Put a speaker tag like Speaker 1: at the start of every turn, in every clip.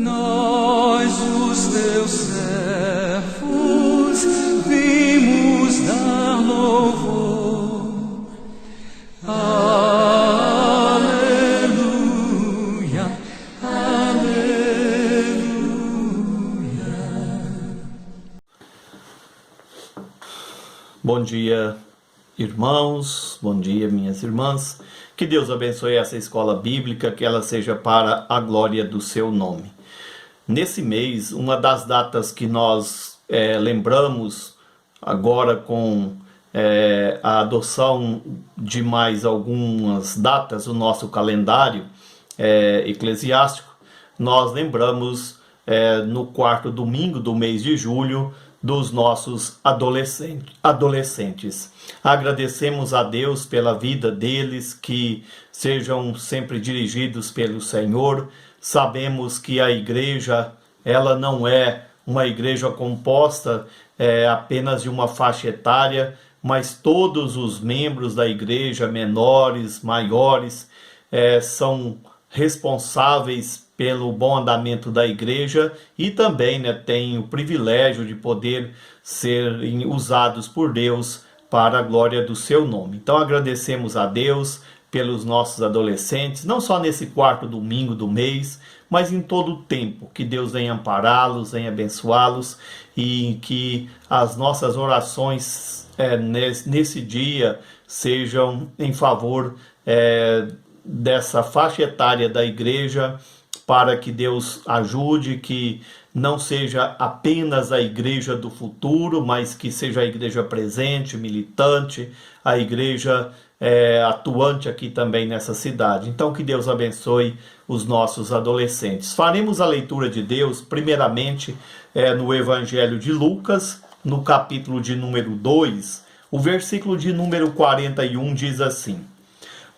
Speaker 1: Nós, os teus servos, vimos dar louvor. Aleluia, aleluia.
Speaker 2: Bom dia, irmãos, bom dia, minhas irmãs. Que Deus abençoe essa escola bíblica, que ela seja para a glória do seu nome. Nesse mês, uma das datas que nós lembramos agora com a adoção de mais algumas datas do nosso calendário eclesiástico, nós lembramos no quarto domingo do mês de julho dos nossos adolescentes. Agradecemos a Deus pela vida deles, que sejam sempre dirigidos pelo Senhor. Sabemos que a igreja, ela não é uma igreja composta apenas de uma faixa etária, mas todos os membros da igreja, menores, maiores, são responsáveis pelo bom andamento da igreja e também têm o privilégio de poder serem usados por Deus para a glória do seu nome. Então agradecemos a Deus pelos nossos adolescentes, não só nesse quarto domingo do mês, mas em todo o tempo. Que Deus venha ampará-los, venha abençoá-los e que as nossas orações nesse dia sejam em favor dessa faixa etária da igreja, para que Deus ajude, que não seja apenas a igreja do futuro, mas que seja a igreja presente, militante, a igreja atuante aqui também nessa cidade. Então que Deus abençoe os nossos adolescentes. Faremos a leitura de Deus, primeiramente no Evangelho de Lucas, no capítulo de número 2, o versículo de número 41 diz assim: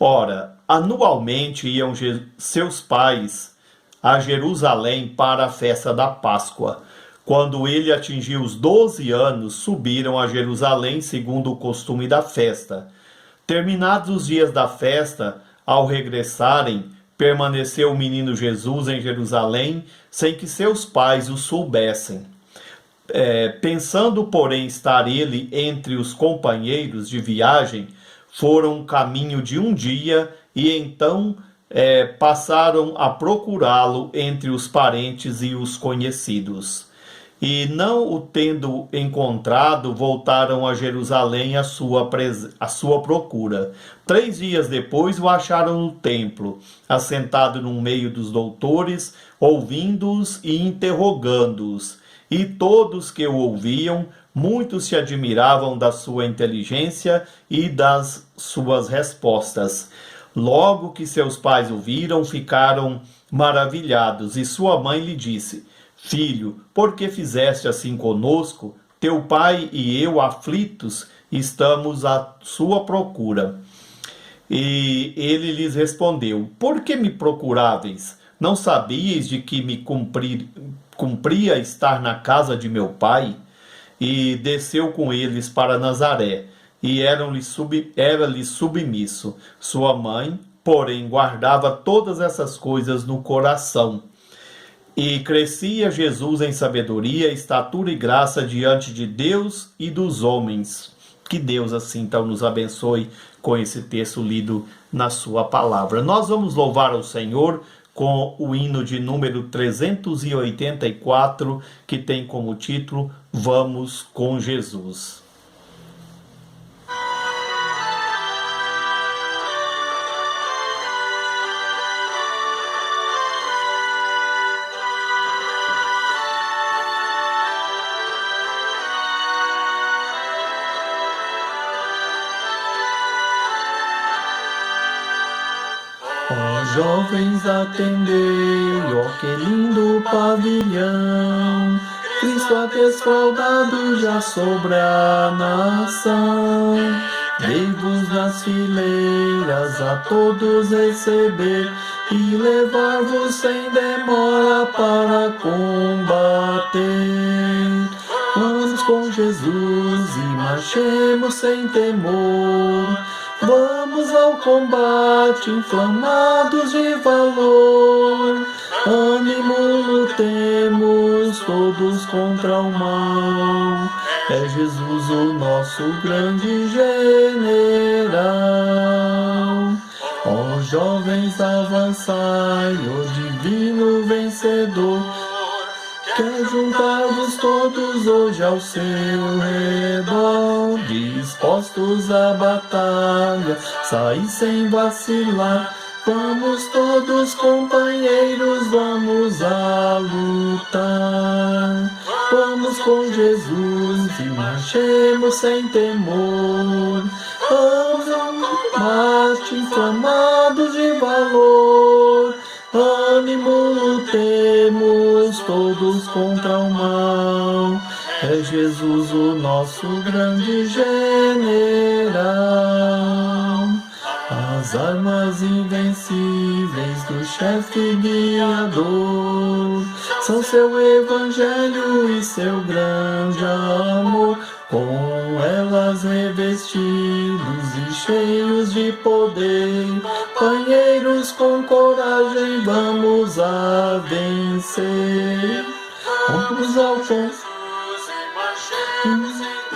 Speaker 2: Ora, anualmente iam seus pais a Jerusalém para a festa da Páscoa. Quando ele atingiu os 12 anos, subiram a Jerusalém segundo o costume da festa. Terminados os dias da festa, ao regressarem, permaneceu o menino Jesus em Jerusalém, sem que seus pais o soubessem. Pensando, porém, estar ele entre os companheiros de viagem, foram um caminho de um dia e então passaram a procurá-lo entre os parentes e os conhecidos. E não o tendo encontrado, voltaram a Jerusalém à sua procura. 3 dias depois o acharam no templo, assentado no meio dos doutores, ouvindo-os e interrogando-os. E todos que o ouviam, muitos se admiravam da sua inteligência e das suas respostas. Logo que seus pais o viram, ficaram maravilhados, e sua mãe lhe disse: Filho, por que fizeste assim conosco? Teu pai e eu, aflitos, estamos à sua procura. E ele lhes respondeu: Por que me procuráveis? Não sabíeis de que me cumpria estar na casa de meu pai? E desceu com eles para Nazaré, e era-lhe submisso. Sua mãe, porém, guardava todas essas coisas no coração. E crescia Jesus em sabedoria, estatura e graça diante de Deus e dos homens. Que Deus assim então nos abençoe com esse texto lido na sua palavra. Nós vamos louvar ao Senhor com o hino de número 384, que tem como título Vamos com Jesus.
Speaker 3: Ó jovens, atendei, ó que lindo pavilhão, Cristo a desfraldado já sobre a nação. Dei-vos nas fileiras a todos receber e levar-vos sem demora para combater. Vamos com Jesus e marchemos sem temor. Vamos ao combate, inflamados de valor. ânimo, lutemos todos contra o mal. É Jesus o nosso grande general. Ó jovens, avançai, o divino vencedor, quer juntar-vos todos hoje ao seu redor, dispostos à batalha, sair sem vacilar. Vamos todos, companheiros, vamos a lutar. Vamos com Jesus e marchemos sem temor. Vamos ao combate, inflamados de valor. Ânimo, lutemos todos contra o mal. É Jesus o nosso grande general. As armas invencíveis do chefe guiador são seu evangelho e seu grande amor. Com elas revestidos e cheios de poder, companheiros com coragem vamos a vencer. Vamos ao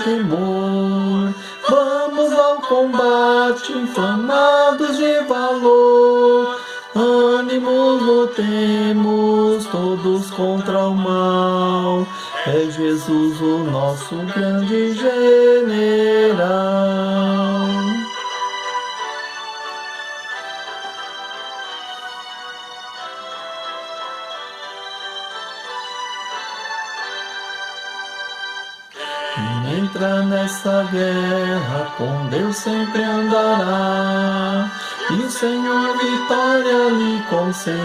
Speaker 3: temor, vamos ao combate, inflamados de valor. Ânimo, lutemos todos contra o mal. É Jesus o nosso grande general. Quem entra nessa guerra com Deus sempre andará, e o Senhor vitória lhe concederá.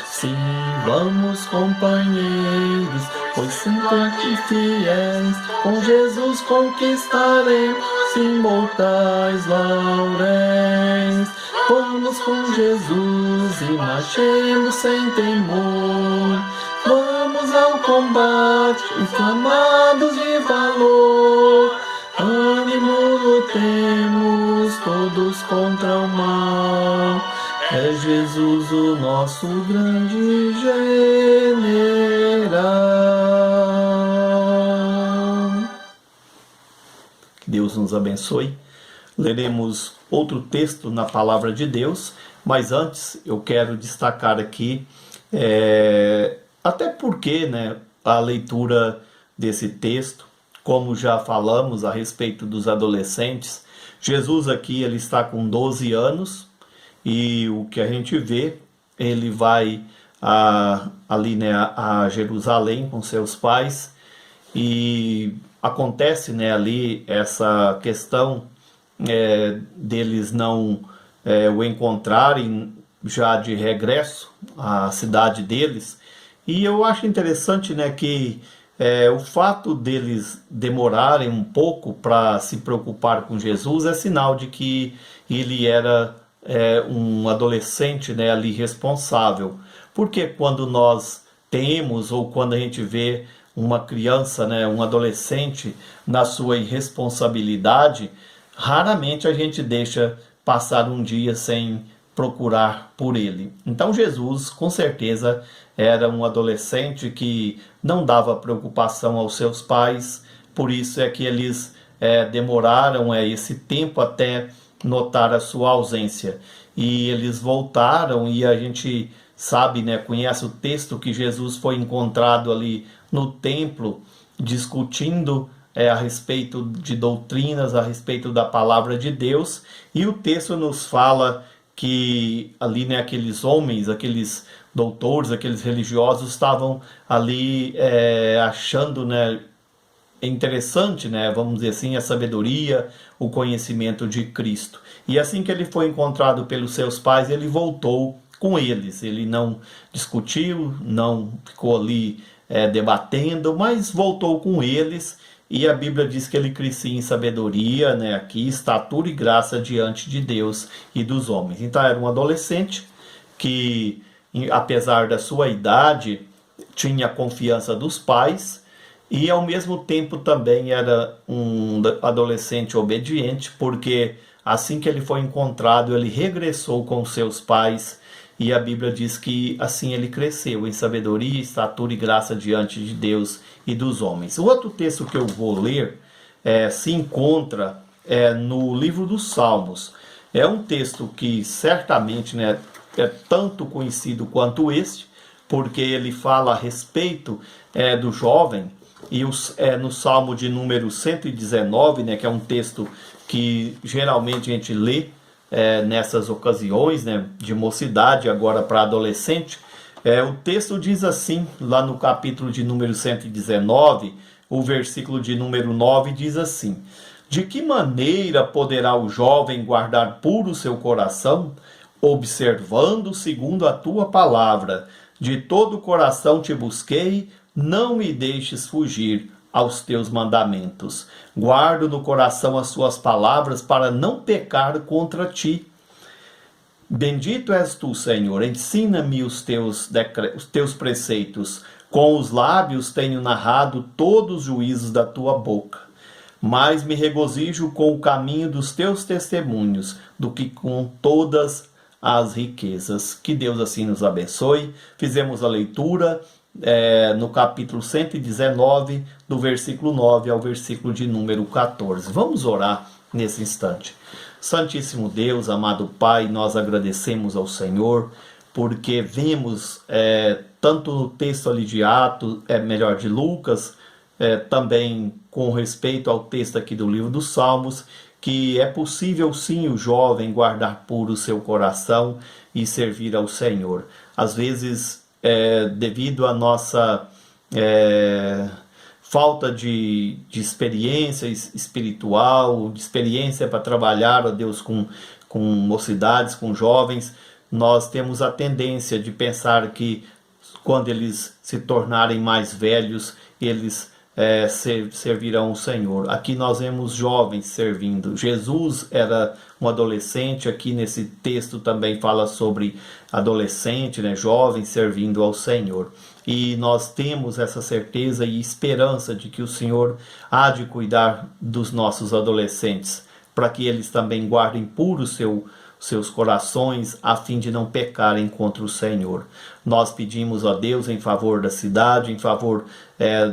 Speaker 3: Sim, vamos, companheiros, pois sempre aqui fiéis, com Jesus conquistaremos imortais lauréis. Vamos com Jesus e marchemos sem temor. Vamos ao combate, inflamados de valor. Ânimo, lutemos todos contra o mal. É Jesus o nosso grande general.
Speaker 2: Que Deus nos abençoe. Leremos outro texto na Palavra de Deus, mas antes eu quero destacar aqui, até porque, né, a leitura desse texto, como já falamos a respeito dos adolescentes, Jesus aqui ele está com 12 anos e o que a gente vê, ele vai ali, né, a Jerusalém com seus pais e acontece, né, ali essa questão deles não o encontrarem já de regresso à cidade deles. E eu acho interessante, né, que o fato deles demorarem um pouco para se preocupar com Jesus é sinal de que ele era um adolescente, né, ali responsável. Porque quando nós temos ou quando a gente vê uma criança, né, um adolescente na sua irresponsabilidade, raramente a gente deixa passar um dia sem procurar por ele. Então Jesus, com certeza, era um adolescente que não dava preocupação aos seus pais, por isso é que eles demoraram esse tempo até notar a sua ausência. E eles voltaram e a gente sabe, né, conhece o texto que Jesus foi encontrado ali no templo, discutindo a respeito de doutrinas, a respeito da palavra de Deus, e o texto nos fala que ali, né, aqueles homens, aqueles doutores, aqueles religiosos estavam ali achando, né, interessante, né, vamos dizer assim, a sabedoria, o conhecimento de Cristo. E assim que ele foi encontrado pelos seus pais, ele voltou com eles. Ele não discutiu, não ficou ali debatendo, mas voltou com eles. E a Bíblia diz que ele crescia em sabedoria, né, aqui, estatura e graça diante de Deus e dos homens. Então era um adolescente que, apesar da sua idade, tinha a confiança dos pais e ao mesmo tempo também era um adolescente obediente, porque assim que ele foi encontrado, ele regressou com seus pais e a Bíblia diz que assim ele cresceu em sabedoria, estatura e graça diante de Deus e dos homens. O outro texto que eu vou ler se encontra no livro dos Salmos. É um texto que certamente, né, é tanto conhecido quanto este, porque ele fala a respeito do jovem, e no Salmo de número 119, né, que é um texto que geralmente a gente lê nessas ocasiões, né, de mocidade, agora para adolescente. O texto diz assim, lá no capítulo de número 119, o versículo de número 9 diz assim: de que maneira poderá o jovem guardar puro seu coração, observando segundo a tua palavra? De todo o coração te busquei, não me deixes fugir aos teus mandamentos. Guardo no coração as suas palavras para não pecar contra ti. Bendito és tu, Senhor, ensina-me os teus preceitos. Com os lábios tenho narrado todos os juízos da tua boca. Mais me regozijo com o caminho dos teus testemunhos do que com todas as riquezas. Que Deus assim nos abençoe. Fizemos a leitura no capítulo 119, do versículo 9 ao versículo de número 14. Vamos orar nesse instante. Santíssimo Deus, amado Pai, nós agradecemos ao Senhor, porque vemos tanto no texto ali de Atos, de Lucas, também com respeito ao texto aqui do livro dos Salmos, que é possível sim o jovem guardar puro o seu coração e servir ao Senhor. Às vezes, devido à nossa falta de experiência espiritual, de experiência para trabalhar, ó Deus, com mocidades, com jovens, nós temos a tendência de pensar que quando eles se tornarem mais velhos, eles servirão o Senhor. Aqui nós vemos jovens servindo. Jesus era um adolescente, aqui nesse texto também fala sobre adolescente, né, jovem servindo ao Senhor. E nós temos essa certeza e esperança de que o Senhor há de cuidar dos nossos adolescentes, para que eles também guardem puro seus corações, a fim de não pecarem contra o Senhor. Nós pedimos a Deus em favor da cidade, em favor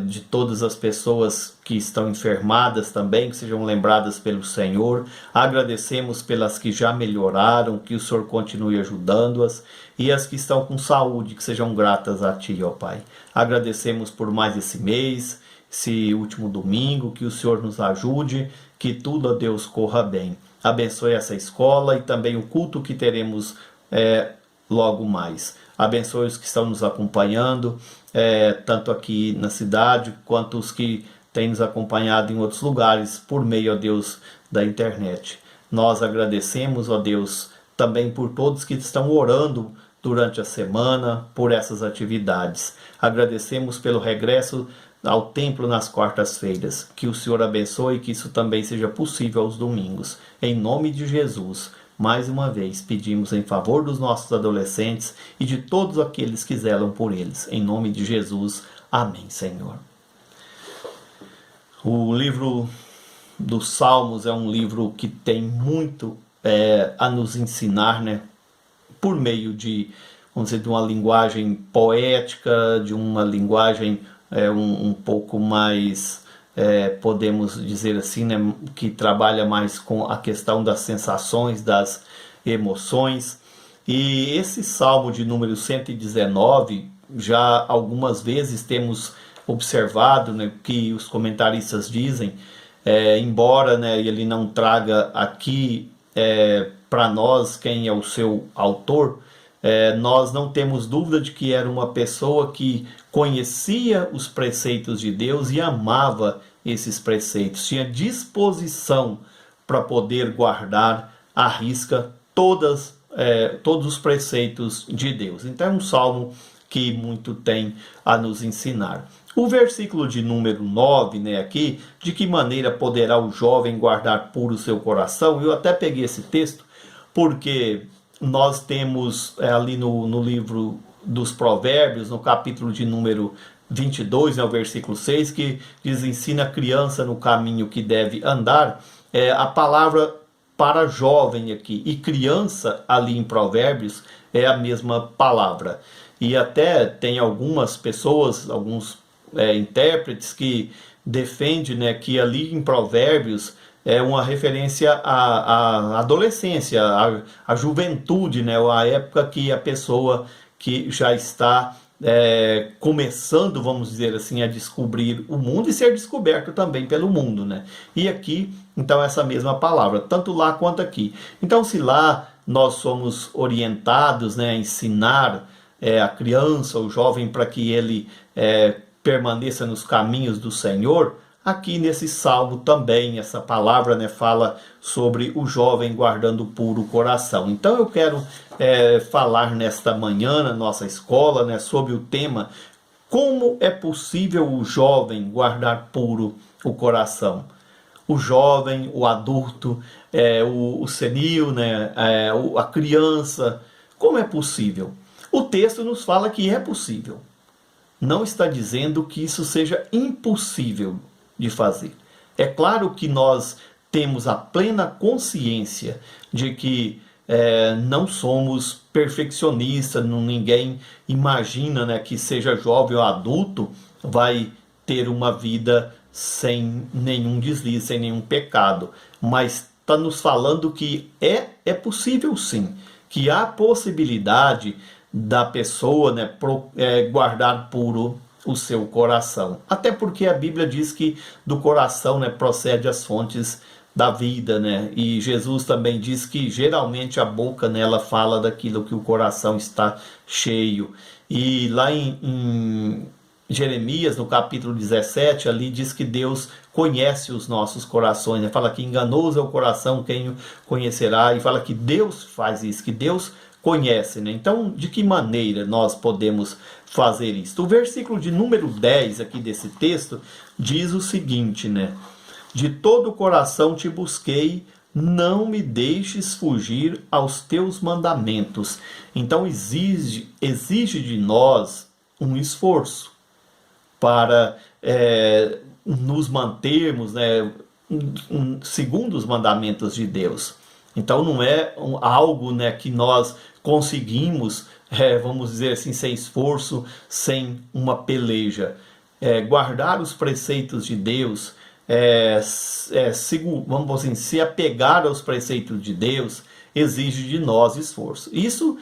Speaker 2: de todas as pessoas que estão enfermadas também, que sejam lembradas pelo Senhor. Agradecemos pelas que já melhoraram, que o Senhor continue ajudando-as, e as que estão com saúde, que sejam gratas a Ti, ó Pai. Agradecemos por mais esse mês, esse último domingo, que o Senhor nos ajude, que tudo, ó Deus, corra bem. Abençoe essa escola e também o culto que teremos logo mais. Abençoe os que estão nos acompanhando, tanto aqui na cidade, quanto os que têm nos acompanhado em outros lugares, por meio, ó Deus, da internet. Nós agradecemos, ó Deus, também por todos que estão orando durante a semana, por essas atividades. Agradecemos pelo regresso ao templo nas quartas-feiras. Que o Senhor abençoe e que isso também seja possível aos domingos. Em nome de Jesus, mais uma vez, pedimos em favor dos nossos adolescentes e de todos aqueles que zelam por eles. Em nome de Jesus. Amém, Senhor. O livro dos Salmos é um livro que tem muito a nos ensinar, né? Por meio de, vamos dizer, de uma linguagem poética, de uma linguagem um pouco mais, podemos dizer assim, né, que trabalha mais com a questão das sensações, das emoções. E esse Salmo de número 119, já algumas vezes temos observado, né, que os comentaristas dizem, embora, né, ele não traga aqui para nós quem é o seu autor, nós não temos dúvida de que era uma pessoa que conhecia os preceitos de Deus e amava esses preceitos, tinha disposição para poder guardar à risca todos os preceitos de Deus. Então é um salmo que muito tem a nos ensinar. O versículo de número 9, né, aqui, de que maneira poderá o jovem guardar puro o seu coração? Eu até peguei esse texto porque nós temos ali no livro dos Provérbios, no capítulo de número 22, né, o versículo 6, que diz: ensina a criança no caminho que deve andar. A palavra para jovem aqui e criança ali em Provérbios é a mesma palavra. E até tem algumas pessoas, alguns intérpretes que defendem, né, que ali em Provérbios é uma referência à adolescência, à juventude, né, a época que a pessoa que já está começando, vamos dizer assim, a descobrir o mundo e ser descoberto também pelo mundo, né? E aqui, então, essa mesma palavra, tanto lá quanto aqui. Então, se lá nós somos orientados, né, a ensinar a criança, o jovem, para que ele permaneça nos caminhos do Senhor, aqui nesse salmo também essa palavra, né, fala sobre o jovem guardando puro o coração. Então eu quero falar nesta manhã na nossa escola, né, sobre o tema como é possível o jovem guardar puro o coração. O jovem, o adulto, o senil, né, a criança, como é possível? O texto nos fala que é possível. Não está dizendo que isso seja impossível de fazer. É claro que nós temos a plena consciência de que não somos perfeccionistas, ninguém imagina, né, que seja jovem ou adulto vai ter uma vida sem nenhum deslize, sem nenhum pecado. Mas está nos falando que é possível sim, que há possibilidade da pessoa, né, guardar puro o seu coração. Até porque a Bíblia diz que do coração, né, procede as fontes da vida, né? E Jesus também diz que geralmente a boca, né, ela fala daquilo que o coração está cheio. E lá em Jeremias, no capítulo 17, ali diz que Deus conhece os nossos corações, né? Fala que enganoso é o coração, quem o conhecerá, e fala que Deus faz isso, que Deus conhece, né? Então, de que maneira nós podemos fazer isso? O versículo de número 10 aqui desse texto diz o seguinte, né? De todo o coração te busquei, não me deixes fugir aos teus mandamentos. Então, exige de nós um esforço para nos mantermos, né, segundo os mandamentos de Deus. Então não é algo, né, que nós conseguimos, vamos dizer assim, sem esforço, sem uma peleja. Guardar os preceitos de Deus, vamos assim, se apegar aos preceitos de Deus, exige de nós esforço. Isso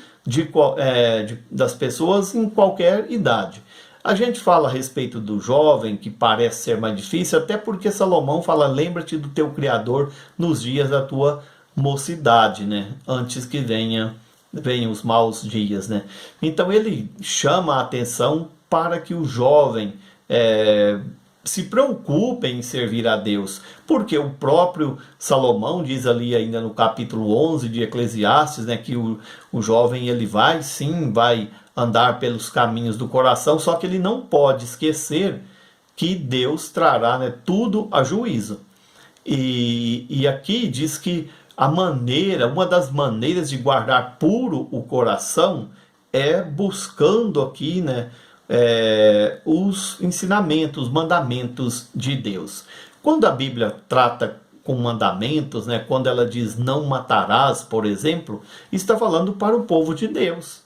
Speaker 2: das pessoas em qualquer idade. A gente fala a respeito do jovem, que parece ser mais difícil, até porque Salomão fala, lembra-te do teu Criador nos dias da tua mocidade, né? Antes que venham os maus dias, né? Então ele chama a atenção para que o jovem se preocupe em servir a Deus, porque o próprio Salomão diz ali ainda no capítulo 11 de Eclesiastes, né, que o jovem ele vai andar pelos caminhos do coração, só que ele não pode esquecer que Deus trará, né, tudo a juízo. E aqui diz que uma das maneiras de guardar puro o coração é buscando aqui, né, os ensinamentos, os mandamentos de Deus. Quando a Bíblia trata com mandamentos, né, quando ela diz não matarás, por exemplo, está falando para o povo de Deus.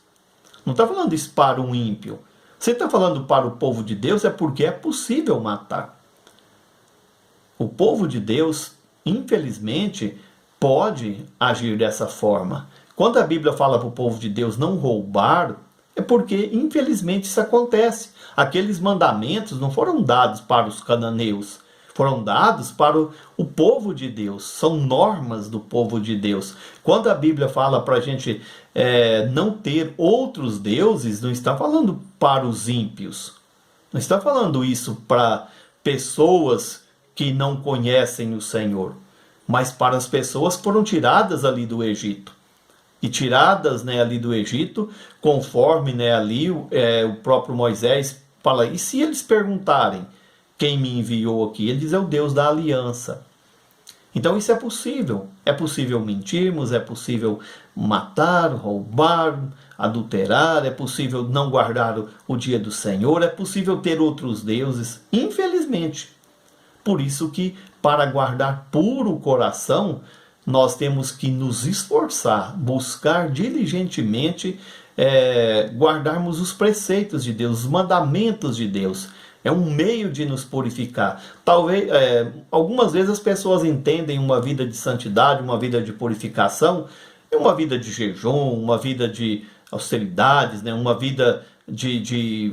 Speaker 2: Não está falando isso para um ímpio. Você está falando para o povo de Deus é porque é possível matar. O povo de Deus, infelizmente, pode agir dessa forma. Quando a Bíblia fala para o povo de Deus não roubar, é porque, infelizmente, isso acontece. Aqueles mandamentos não foram dados para os cananeus, foram dados para o povo de Deus. São normas do povo de Deus. Quando a Bíblia fala para a gente não ter outros deuses, não está falando para os ímpios. Não está falando isso para pessoas que não conhecem o Senhor, mas para as pessoas que foram tiradas ali do Egito. E tiradas, né, ali do Egito, conforme, né, ali o próprio Moisés fala, e se eles perguntarem quem me enviou aqui? Ele diz, é o Deus da aliança. Então isso é possível. É possível mentirmos, é possível matar, roubar, adulterar, é possível não guardar o dia do Senhor, é possível ter outros deuses, infelizmente. Por isso que para guardar puro o coração, nós temos que nos esforçar, buscar diligentemente guardarmos os preceitos de Deus, os mandamentos de Deus. É um meio de nos purificar. Talvez, algumas vezes as pessoas entendem uma vida de santidade, uma vida de purificação, uma vida de jejum, uma vida de austeridades, né? Uma vida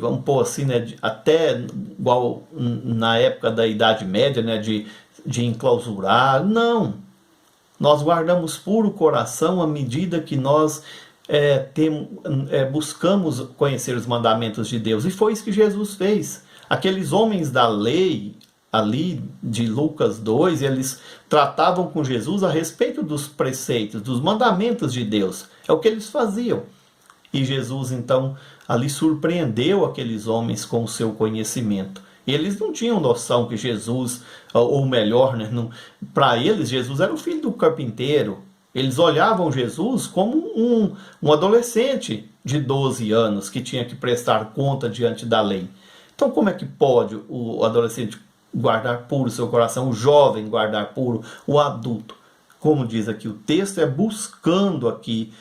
Speaker 2: vamos pôr assim, né? Até igual na época da Idade Média, né? De enclausurar. Não. Nós guardamos puro coração à medida que nós buscamos conhecer os mandamentos de Deus. E foi isso que Jesus fez. Aqueles homens da lei, ali de Lucas 2, eles tratavam com Jesus a respeito dos preceitos, dos mandamentos de Deus. É o que eles faziam. E Jesus, então, ali surpreendeu aqueles homens com o seu conhecimento. Eles não tinham noção que Jesus, ou melhor, né, para eles, Jesus era o filho do carpinteiro. Eles olhavam Jesus como um adolescente de 12 anos que tinha que prestar conta diante da lei. Então, como é que pode o adolescente guardar puro o seu coração, o jovem guardar puro, o adulto? Como diz aqui o texto, é buscando aqui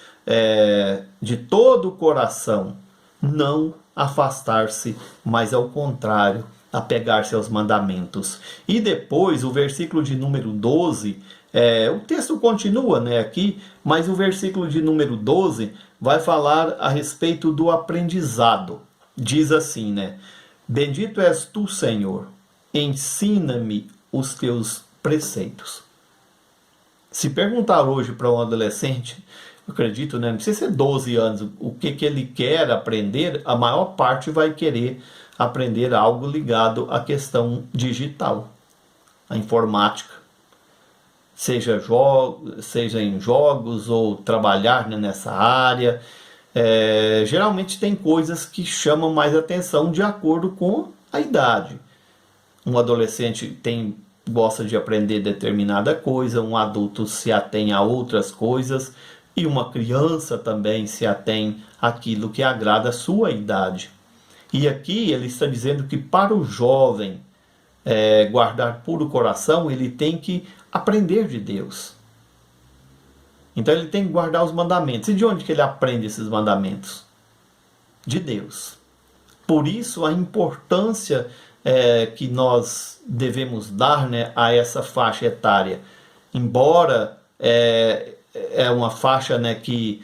Speaker 2: de todo o coração, não afastar-se, mas ao contrário, apegar-se aos mandamentos. E depois, o versículo de número 12, o texto continua, né, aqui, mas o versículo de número 12 vai falar a respeito do aprendizado. Diz assim, né? Bendito és tu, Senhor, ensina-me os teus preceitos. Se perguntar hoje para um adolescente, eu acredito, né, não precisa ser 12 anos, o que ele quer aprender, a maior parte vai querer aprender algo ligado à questão digital, à informática. Seja em jogos ou trabalhar, né, nessa área. Geralmente tem coisas que chamam mais atenção de acordo com a idade. Um adolescente gosta de aprender determinada coisa, um adulto se atém a outras coisas e uma criança também se atém àquilo que agrada a sua idade. E aqui ele está dizendo que para o jovem guardar puro coração, ele tem que aprender de Deus. Então ele tem que guardar os mandamentos. E de onde que ele aprende esses mandamentos? De Deus. Por isso a importância que nós devemos dar, né, a essa faixa etária. Embora uma faixa, né, que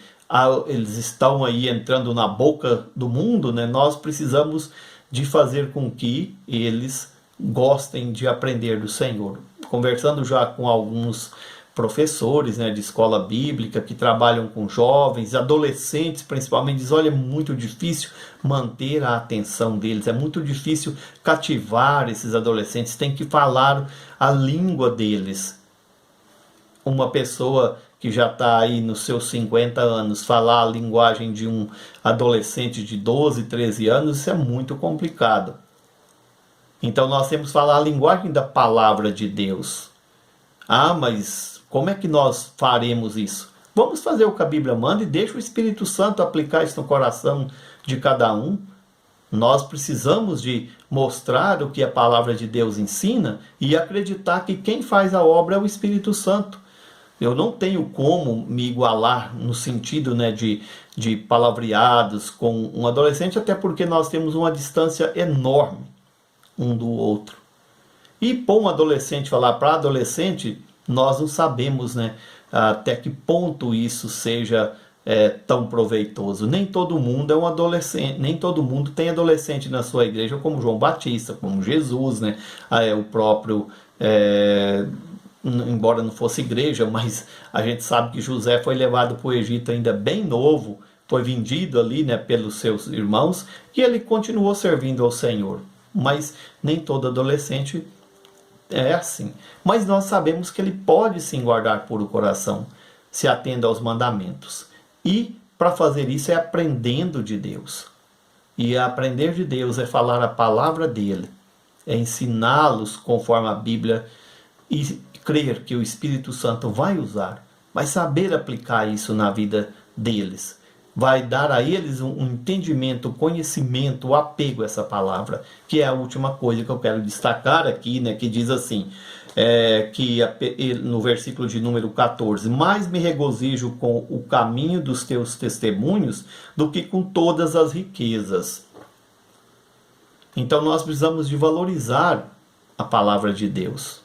Speaker 2: eles estão aí entrando na boca do mundo, né, nós precisamos de fazer com que eles gostem de aprender do Senhor. Conversando já com alguns professores, né, de escola bíblica que trabalham com jovens, adolescentes principalmente, diz, olha, é muito difícil manter a atenção deles, é muito difícil cativar esses adolescentes, tem que falar a língua deles. Uma pessoa que já está aí nos seus 50 anos, falar a linguagem de um adolescente de 12, 13 anos, isso é muito complicado. Então nós temos que falar a linguagem da palavra de Deus. Mas como é que nós faremos isso? Vamos fazer o que a Bíblia manda e deixa o Espírito Santo aplicar isso no coração de cada um. Nós precisamos de mostrar o que a palavra de Deus ensina e acreditar que quem faz a obra é o Espírito Santo. Eu não tenho como me igualar no sentido, né, de palavreados com um adolescente, até porque nós temos uma distância enorme um do outro. E para um adolescente falar para adolescente, nós não sabemos, né, até que ponto isso seja tão proveitoso. Nem todo mundo é um adolescente, nem todo mundo tem adolescente na sua igreja como João Batista, como Jesus, né, o próprio, embora não fosse igreja, mas a gente sabe que José foi levado para o Egito ainda bem novo, foi vendido ali, né, pelos seus irmãos, e ele continuou servindo ao Senhor. Mas nem todo adolescente é assim. Mas nós sabemos que ele pode sim guardar puro coração, se atenda aos mandamentos. E para fazer isso é aprendendo de Deus. E aprender de Deus é falar a palavra dele, é ensiná-los conforme a Bíblia e crer que o Espírito Santo vai usar, vai saber aplicar isso na vida deles. Vai dar a eles um entendimento, conhecimento, apego a essa palavra, que é a última coisa que eu quero destacar aqui, né, que diz assim, no versículo de número 14, mais me regozijo com o caminho dos teus testemunhos do que com todas as riquezas. Então nós precisamos de valorizar a palavra de Deus.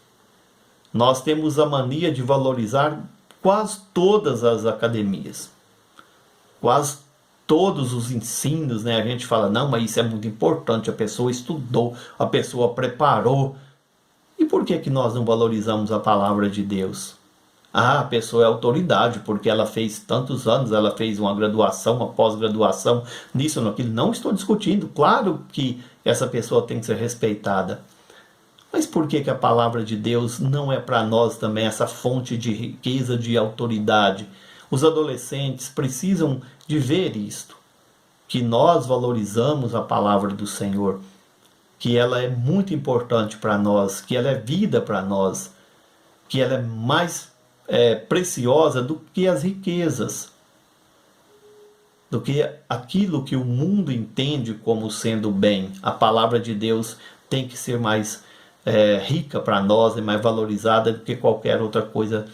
Speaker 2: Nós temos a mania de valorizar quase todas as academias, quase todos os ensinos, né? A gente fala, não, mas isso é muito importante, a pessoa estudou, a pessoa preparou. E por que nós não valorizamos a palavra de Deus? Ah, a pessoa é autoridade, porque ela fez tantos anos, ela fez uma graduação, uma pós-graduação, nisso ou naquilo. Não estou discutindo, claro que essa pessoa tem que ser respeitada. Mas por que a palavra de Deus não é para nós também essa fonte de riqueza, de autoridade? Os adolescentes precisam de ver isto, que nós valorizamos a palavra do Senhor, que ela é muito importante para nós, que ela é vida para nós, que ela é mais preciosa do que as riquezas, do que aquilo que o mundo entende como sendo bem. A palavra de Deus tem que ser mais rica para nós e mais valorizada do que qualquer outra coisa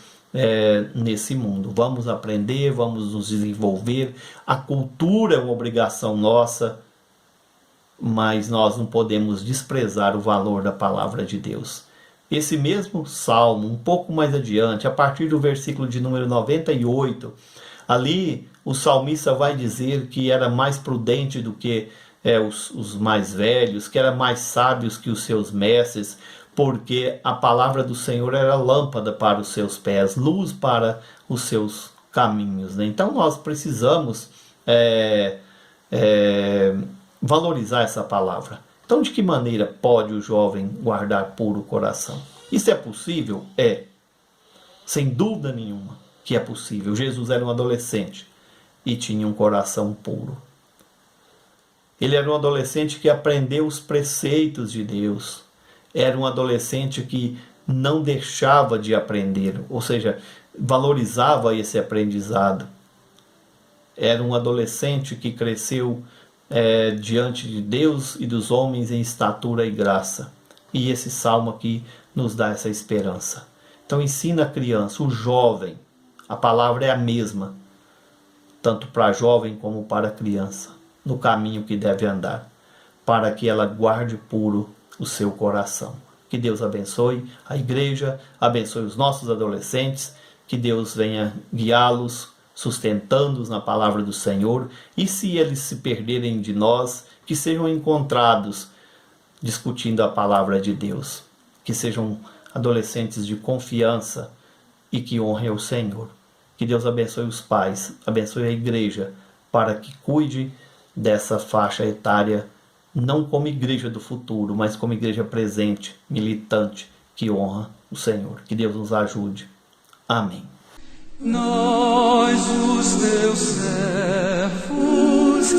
Speaker 2: nesse mundo. Vamos aprender, vamos nos desenvolver. A cultura é uma obrigação nossa, mas nós não podemos desprezar o valor da palavra de Deus. Esse mesmo salmo, um pouco mais adiante, a partir do versículo de número 98, ali o salmista vai dizer que era mais prudente do que os mais velhos, que era mais sábios que os seus mestres, porque a palavra do Senhor era lâmpada para os seus pés, luz para os seus caminhos, né? Então nós precisamos valorizar essa palavra. Então, de que maneira pode o jovem guardar puro o coração? Isso é possível? É. Sem dúvida nenhuma que é possível. Jesus era um adolescente e tinha um coração puro. Ele era um adolescente que aprendeu os preceitos de Deus. Era um adolescente que não deixava de aprender, ou seja, valorizava esse aprendizado. Era um adolescente que cresceu diante de Deus e dos homens em estatura e graça. E esse salmo aqui nos dá essa esperança. Então ensina a criança, o jovem, a palavra é a mesma, tanto para jovem como para criança, no caminho que deve andar, para que ela guarde puro o seu coração. Que Deus abençoe a igreja, abençoe os nossos adolescentes, que Deus venha guiá-los, sustentando-os na palavra do Senhor, e se eles se perderem de nós, que sejam encontrados discutindo a palavra de Deus, que sejam adolescentes de confiança e que honrem o Senhor. Que Deus abençoe os pais, abençoe a igreja, para que cuide dessa faixa etária, não como igreja do futuro, mas como igreja presente, militante, que honra o Senhor. Que Deus nos ajude. Amém.
Speaker 1: Nós, os teus servos,